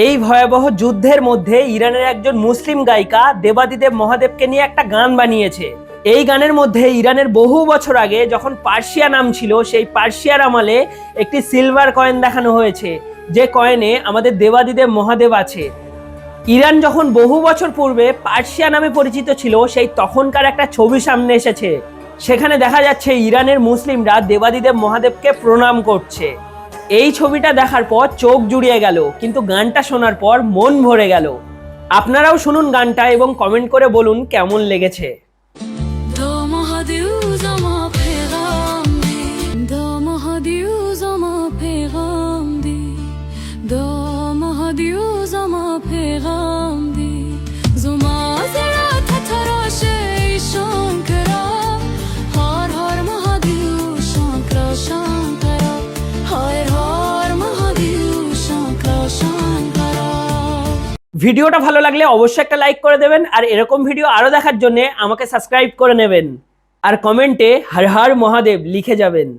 এই ভয়াবহ যুদ্ধের মধ্যে ইরানের একজন মুসলিম গায়িকা দেবাদিদেব মহাদেবকে নিয়ে একটা গান বানিয়েছে। এই গানের মধ্যে ইরানের বহু বছর আগে যখন পার্সিয়া নাম ছিল, সেই পার্সিয়ার আমলে একটি সিলভার কয়েন দেখানো হয়েছে, যে কয়েনে আমাদের দেবাদিদেব মহাদেব আছে। ইরান যখন বহু বছর পূর্বে পার্সিয়া নামে পরিচিত ছিল, সেই তখনকার একটা ছবি সামনে এসেছে। সেখানে দেখা যাচ্ছে ইরানের মুসলিমরা দেবাদিদেব মহাদেবকে প্রণাম করছে। এই ছবিটা দেখার পর চোখ জুড়িয়ে গেল, কিন্তু গানটা শোনার পর মন ভরে গেল। আপনারাও শুনুন গানটা এবং কমেন্ট করে বলুন কেমন লেগেছে। ভিডিওটা ভালো লাগলে অবশ্যই একটা লাইক করে দেবেন, আর এরকম ভিডিও আরো দেখার জন্য আমাকে সাবস্ক্রাইব করে নেবেন, আর কমেন্টে হর হর মহাদেব লিখে যাবেন।